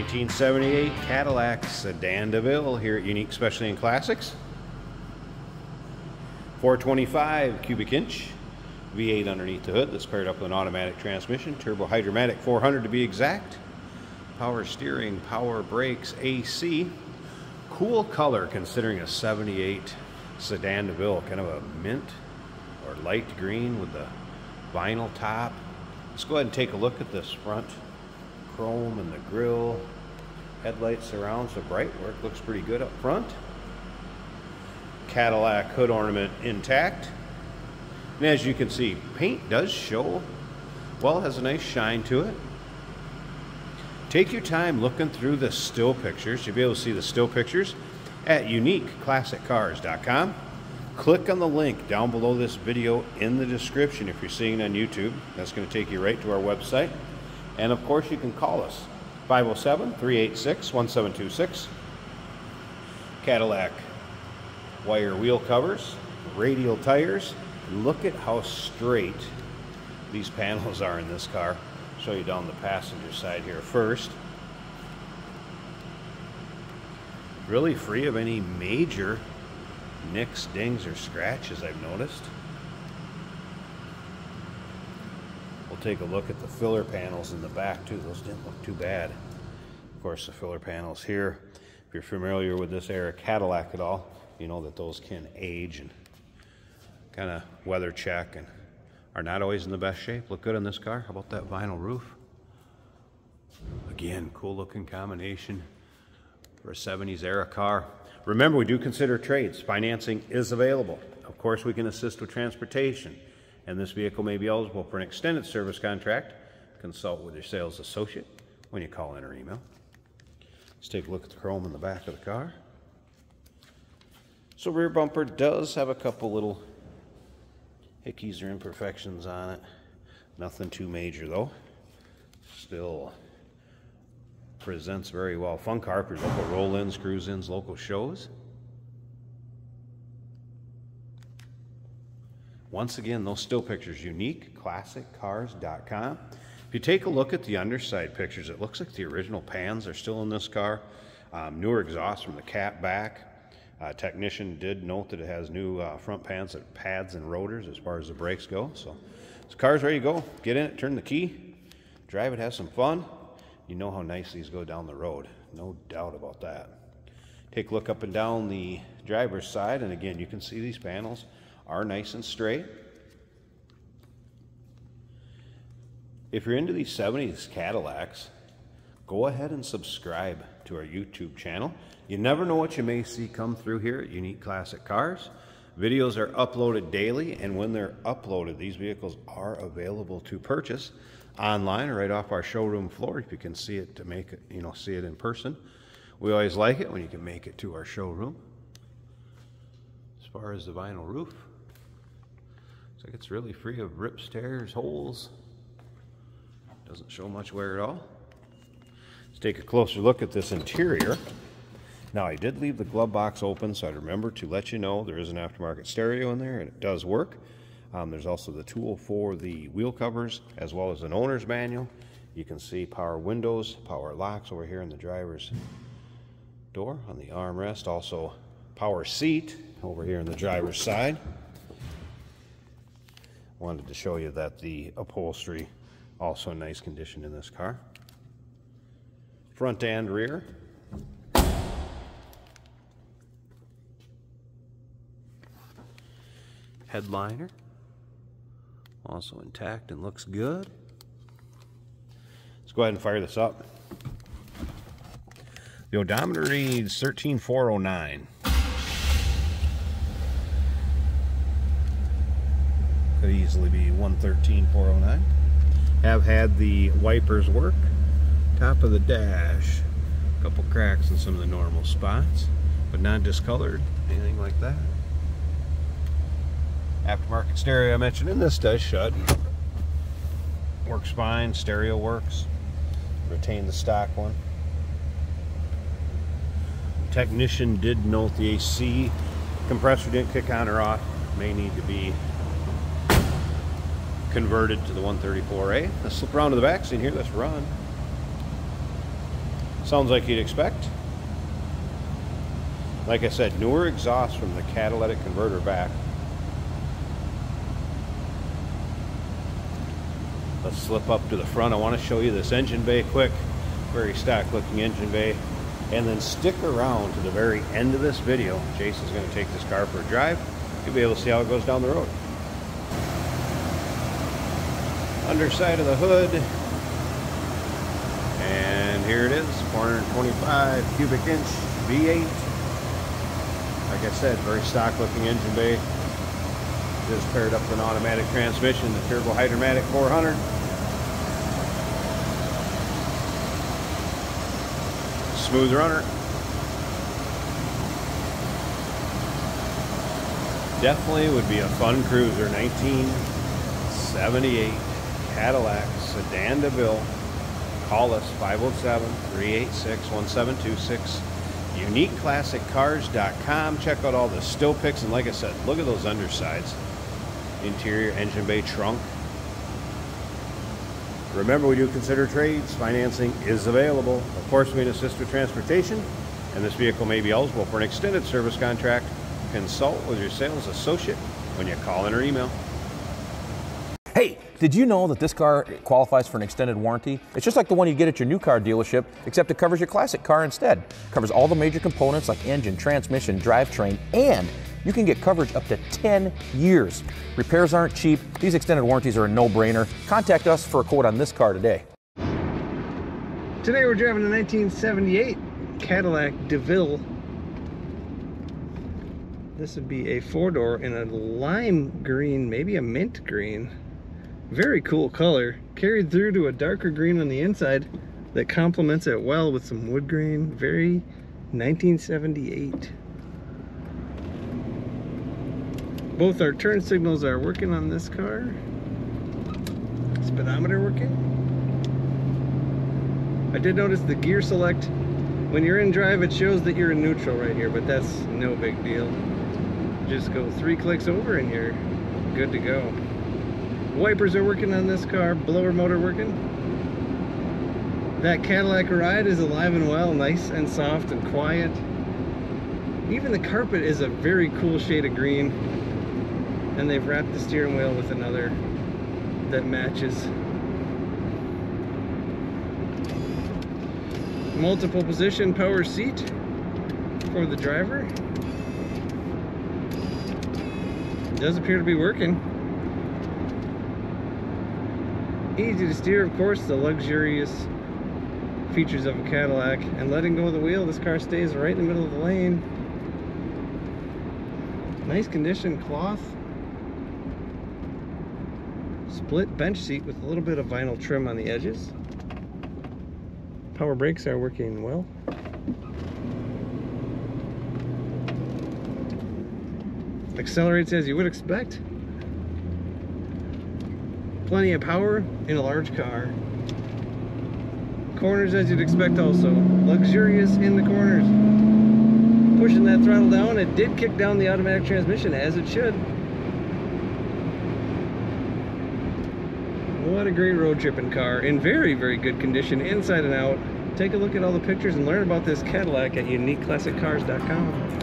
1978 Cadillac Sedan DeVille here at Unique Specialty and Classics. 425 cubic inch, V8 underneath the hood that's paired up with an automatic transmission, turbo hydromatic 400 to be exact, power steering, power brakes, AC. Cool color considering a 78 Sedan DeVille, kind of a mint or light green with the vinyl top. Let's go ahead and take a look at this front chrome and the grille. Headlight surrounds the bright work, looks pretty good up front. Cadillac hood ornament intact. And as you can see, paint does show, well, it has a nice shine to it. Take your time looking through the still pictures. You'll be able to see the still pictures at uniqueclassiccars.com. Click on the link down below this video in the description if you're seeing it on YouTube. That's going to take you right to our website. And of course, you can call us, 507-386-1726. Cadillac wire wheel covers, radial tires. Look at how straight these panels are in this car. I'll show you down the passenger side here first. Really free of any major nicks, dings, or scratches, I've noticed. We'll take a look at the filler panels in the back too. Those didn't look too bad. Of course, the filler panels here, if you're familiar with this era Cadillac at all, you know that those can age and kind of weather check and are not always in the best shape. Look good on this car. How about that vinyl roof? Again, cool looking combination for a 70s era car. Remember, we do consider trades. Financing is available. Of course, we can assist with transportation, and this vehicle may be eligible for an extended service contract. Consult with your sales associate when you call in or email. Let's take a look at the chrome in the back of the car. So rear bumper does have a couple little hickeys or imperfections on it. Nothing too major though. Still presents very well. Fun car for local roll-ins, cruise-ins, local shows. Once again, those still pictures, uniqueclassiccars.com. If you take a look at the underside pictures, it looks like the original pans are still in this car. Newer exhaust from the cap back. Technician did note that it has new front pads and rotors as far as the brakes go. So this car's ready to go. Get in it, turn the key, drive it, have some fun. You know how nice these go down the road. No doubt about that. Take a look up and down the driver's side, and again, you can see these panels are nice and straight. If you're into these 70s Cadillacs, go ahead and subscribe to our YouTube channel. You never know what you may see come through here at Unique Classic Cars. Videos are uploaded daily, and when they're uploaded, these vehicles are available to purchase online or right off our showroom floor if you can see it, to make it, see it in person. We always like it when you can make it to our showroom. As far as the vinyl roof, looks like it's really free of rips, tears, holes. Doesn't show much wear at all. Let's take a closer look at this interior. Now, I did leave the glove box open, so I'd remember to let you know there is an aftermarket stereo in there, and it does work. There's also the tool for the wheel covers, as well as an owner's manual. You can see power windows, power locks over here in the driver's door on the armrest. Also, power seat over here in the driver's side. Wanted to show you that the upholstery also in nice condition in this car. Front and rear. Headliner, also intact and looks good. Let's go ahead and fire this up. The odometer reads 13,409. Could easily be 113,409. Have had the wipers work. Top of the dash, a couple cracks in some of the normal spots, but not discolored, anything like that. Aftermarket stereo I mentioned, and this does shut. Works fine, stereo works. Retain the stock one. Technician did note the AC compressor didn't kick on or off. May need to be converted to the 134A. Let's slip around to the back seat here. Let's run. Sounds like you'd expect. Like I said, newer exhaust from the catalytic converter back. Let's slip up to the front. I want to show you this engine bay quick. Very stock looking engine bay. And then stick around to the very end of this video. Jason's going to take this car for a drive. You'll be able to see how it goes down the road. Underside of the hood. And here it is, 425 cubic inch V8. Like I said, very stock looking engine bay. It is paired up with an automatic transmission, the Turbo Hydromatic 400. Smooth runner. Definitely would be a fun cruiser. 1978 Cadillac Sedan DeVille. Call us 507-386-1726. UniqueClassicCars.com. Check out all the still pics, and like I said, look at those undersides. Interior engine bay trunk. Remember, we do consider trades. Financing is available. Of course, we can assist with transportation, and this vehicle may be eligible for an extended service contract. Consult with your sales associate when you call in or email. Hey, did you know that this car qualifies for an extended warranty? It's just like the one you get at your new car dealership, except it covers your classic car instead. It covers all the major components like engine, transmission, drivetrain, and you can get coverage up to 10 years. Repairs aren't cheap. These extended warranties are a no-brainer. Contact us for a quote on this car today. Today we're driving a 1978 Cadillac DeVille. This would be a four-door in a lime green, maybe a mint green. Very cool color. Carried through to a darker green on the inside that complements it well with some wood grain. Very 1978. Both our turn signals are working on this car. Speedometer working. I did notice the gear select. When you're in drive, it shows that you're in neutral right here, but that's no big deal. Just go 3 clicks over and you're good to go. Wipers are working on this car, blower motor working. That Cadillac ride is alive and well, nice and soft and quiet. Even the carpet is a very cool shade of green. And they've wrapped the steering wheel with another that matches. Multiple position power seat for the driver. It does appear to be working. Easy to steer, of course, the luxurious features of a Cadillac. And letting go of the wheel, this car stays right in the middle of the lane. Nice condition cloth. Split bench seat with a little bit of vinyl trim on the edges. Power brakes are working well. Accelerates as you would expect. Plenty of power in a large car. Corners as you'd expect also. Luxurious in the corners. Pushing that throttle down, it did kick down the automatic transmission as it should. What a great road tripping car, in very, very good condition, inside and out. Take a look at all the pictures and learn about this Cadillac at UniqueClassicCars.com.